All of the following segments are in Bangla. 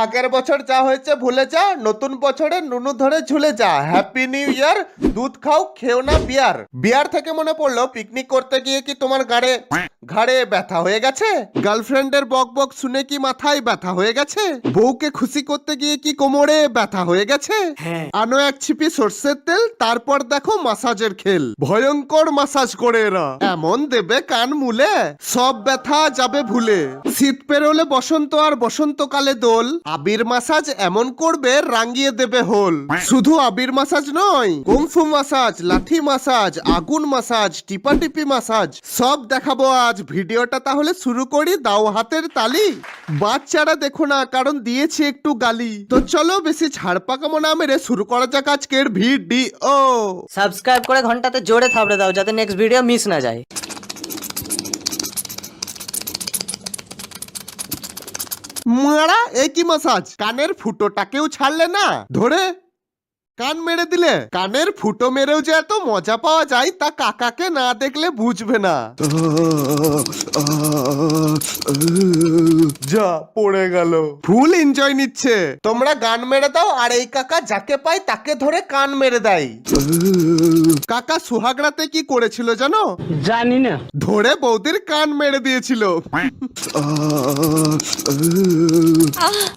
আগের বছর যা হয়েছে ভুলে যা, নতুন বছরে নুনু ধরে ঝুলে যা। Happy new year. দুধ খাও, খেও না বিয়ার। বিয়ার থেকে মনে পড়লো, পিকনিক করতে গিয়ে কি তোমার ঘাড়ে ব্যথা হয়ে গেছে? গার্লফ্রেন্ডের বক বক শুনে কি মাথায় ব্যথা হয়ে গেছে? বউকে খুশি করতে গিয়ে কি কোমরে ব্যথা হয়ে গেছে? আনো এক ছিপি সর্ষের তেল, তারপর দেখো মাসাজের খেল। ভয়ঙ্কর মাসাজ করে এরা, এমন দেবে কান মুলে, সব ব্যথা যাবে ভুলে। শীত পেরোলে বসন্ত আর বসন্তকালে দোল, আবির মাসাজ এমন করবে রাঙিয়ে দেবে হোল। শুধু আবির মাসাজ নয়, কুংফু মাসাজ, লাঠি মাসাজ, আগুন মাসাজ, টিপাটিপি মাসাজ, সব দেখাবো আজ। ভিডিওটা তাহলে শুরু করি, দাও হাতের তালি। বাচ্চারা দেখো না, কারণ দিয়েছি একটু গালি। তো চলো বেশি ছাড়পাকামো না মেরে শুরু করা যাক আজকের ভিডিও। সাবস্ক্রাইব করে ঘন্টাতে জোরে থাবড়ে দাও যাতে নেক্সট ভিডিও মিস না যায়। মারা এই কি মাসাজ? কানের ফুটোটাকেও ছাড়লে না, ধরে কান মেরে দিলে। কানের ফুটো মেরেও যে এত মজা পাওয়া যায় তা কাকাকে না দেখলে বুঝবে না। যা পড়ে গেল। ফুল এনজয় নিচ্ছে। তোমরা গান মেরে দাও আর এই কাকা যাকে পায় তাকে ধরে কান মেরে দেয়। কাকা সুহাগরাতে কি করেছিল জানো? জানি না। ধরে বৌদির কান মেরে দিয়েছিল।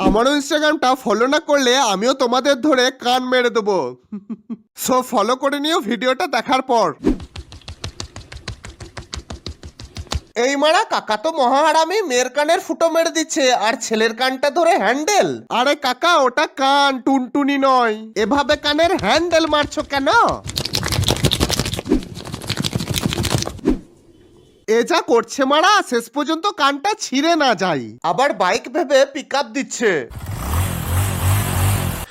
আমারও ইনস্টাগ্রামটা ফলো না করলে আমিও তোমাদের ধরে কান মেরে দেবো। সো ফলো করে নিও ভিডিওটা দেখার পর। এই মারা কাকা তো মহাহারামি, মেয়ের কানের ফুটো মেরে দিচ্ছে আর ছেলের কানটা ধরে হ্যান্ডেল। আরে কাকা ওটা কান, টুনটুনি নয়। এভাবে কানের হ্যান্ডেল মারছো কেন? এ যা করছে মারা, শেষ পর্যন্ত কানটা ছিঁড়ে না যায়। আবার বাইক ভেবে পিকআপ দিচ্ছে।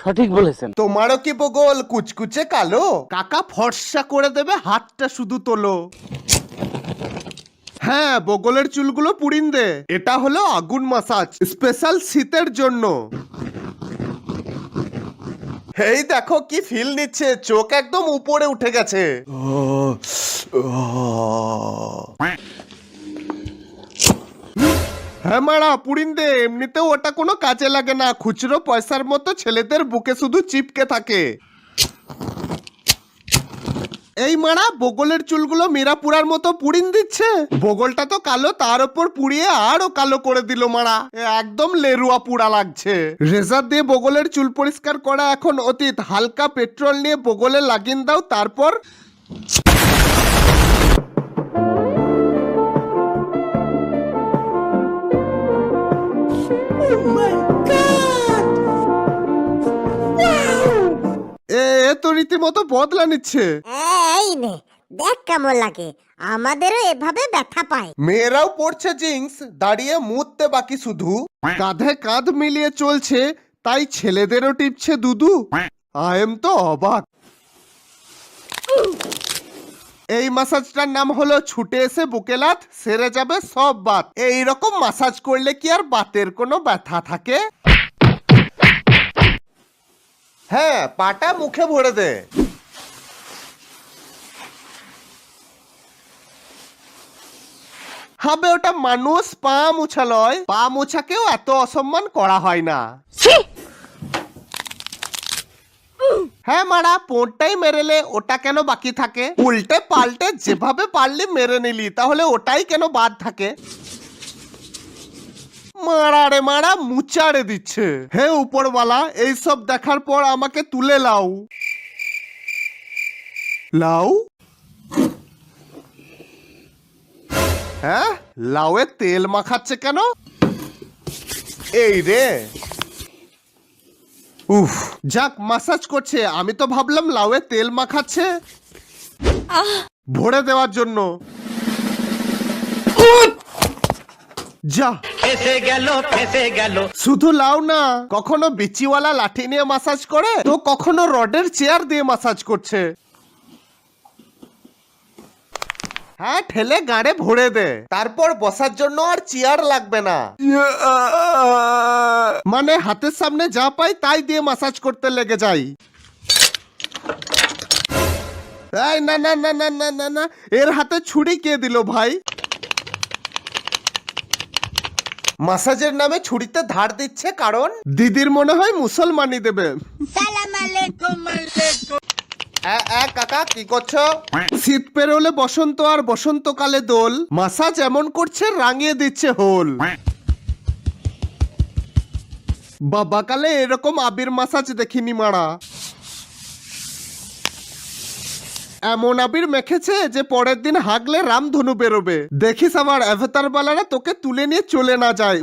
সঠিক বলেছেন। তোমারও কি বগল কুচকুচে কালো? কাকা ফর্সা করে দেবে, হাতটা শুধু তোলো। হ্যাঁ, বগলের চুলগুলো পুড়িন দে। এটা হলো আগুন মাসাজ, স্পেশাল শীতের জন্য। এই দেখো কি ফিল নিচ্ছে, চোখ একদম উপরে উঠে গেছে। হ্যাঁ মারা পুড়িন দে, এমনিতেও ওটা কোনো কাজে লাগে না। খুচরো পয়সার মতো ছেলেদের বুকে শুধু চিপকে থাকে। এই মারা বগলের চুলগুলো মীরা পুরার মতো পুড়িন দিচ্ছে। বগলটা তো কালো, তার উপর পুড়িয়ে আরো কালো করে দিল মারা। একদম লেরুয়া পুড়া লাগছে। রেজার দিয়ে বগলের চুল পরিষ্কার করা এখন অতীত। হালকা পেট্রোল নিয়ে বগলে লাগিয়ে দাও, তারপর এ তো রীতিমতো বদলা নিচ্ছে। এই নে দেখ কেমন লাগে, আমাদেরও এভাবে ব্যথা পায়। মেয়েরাও পড়ছে জিন্স, দাঁড়িয়ে মুততে বাকি শুধু। কাঁধে কাঁধ মিলিয়ে চলছে, তাই ছেলেদেরও টিপছে দুদু। আই এম তো অবাক। এই মাসাজটার নাম হলো ছুটে এসে বুকেলাত, সেরে যাবে সব বাত। এইরকম মাসাজ করলে কি আর বাতের কোনো ব্যথা থাকে? হ্যাঁ, পাটা মুখে ভরে দে। হবে ওটা মানুষ, পা মুছা লয়। পা মুছাকেও এত অসম্মান করা হয় না। হ্যাঁ মারা, পোঁটটাই মেরেলে ওটা কেন বাকি থাকে? উল্টে পাল্টে যেভাবে পারলি মেরে নিলি, তাহলে ওটাই কেন বাদ থাকে? মারা রে মারা, মুচাড়ে দিচ্ছে। হে উপরওয়ালা, এইসব দেখার পর আমাকে তুলে লাও। লাও? হ্যাঁ, লাউয়ে তেল মাখাচ্ছে কেন? এই রে, উফ, যাক মাসাজ করছে। আমি তো ভাবলাম লাউয়ে তেল মাখাচ্ছে ভরে দেওয়ার জন্য। যা ফেসে গেল। শুধু লাউ না, কখনো বিচিওয়ালা লাঠি নিয়ে মাসাজ করে, তো কখনো রডের চেয়ার দিয়ে মাসাজ করছে। হ্যাঁ, ঠেলে গাড়ে ভরে দে, তারপর বসার জন্য আর চেয়ার লাগবে না। মানে হাতের সামনে যা পাই তাই দিয়ে মাসাজ করতে লেগে যাই। এই না না না না না না না, এর হাতে ছুরি কে দিল ভাই? মাসাজের নামে ছুরিতে ধার দিচ্ছে কারণ দিদির মনে হয় মুসলমানি দেবে। কাকা কি করছো? শীত পেরোলে বসন্ত আর বসন্তকালে দোল, মাসাজ এমন করছে রাঙিয়ে দিচ্ছে হোল। বাবাকালে এরকম আবির মাসাজ দেখিনি মারা। এমন আবির মেখেছে যে পরের দিন হাগলে রামধনু বেরোবে। দেখিস আমার অ্যাভাতার বালারা তোকে তুলে নিয়ে চলে না যায়।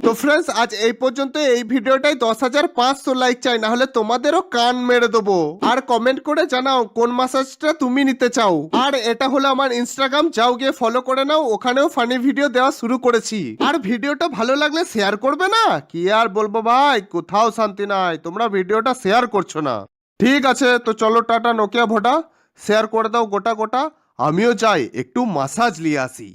তো ফ্রেন্ডস, আজ এই পর্যন্ত। এই ভিডিওটাই 10,500 লাইক চাই, না হলে তোমাদেরও কান মেরে দেবো। আর কমেন্ট করে জানাও কোন মাসাজটা তুমি নিতে চাও। আর এটা হলো আমার ইনস্টাগ্রাম, যাও গিয়ে ফলো করে নাও, ওখানেও ফানি ভিডিও দেওয়া শুরু করেছি। আর ভিডিওটা ভালো লাগলে শেয়ার করবে না? কি আর বলবো ভাই, কোথাও শান্তি নাই, তোমরা ভিডিওটা শেয়ার করছো না। ঠিক আছে, তো চলো টাটা, নোকিয়া ভোটা। শেয়ার করে দাও গোটা গোটা, আমিও যাই একটু মাসাজ নিয়ে আসি।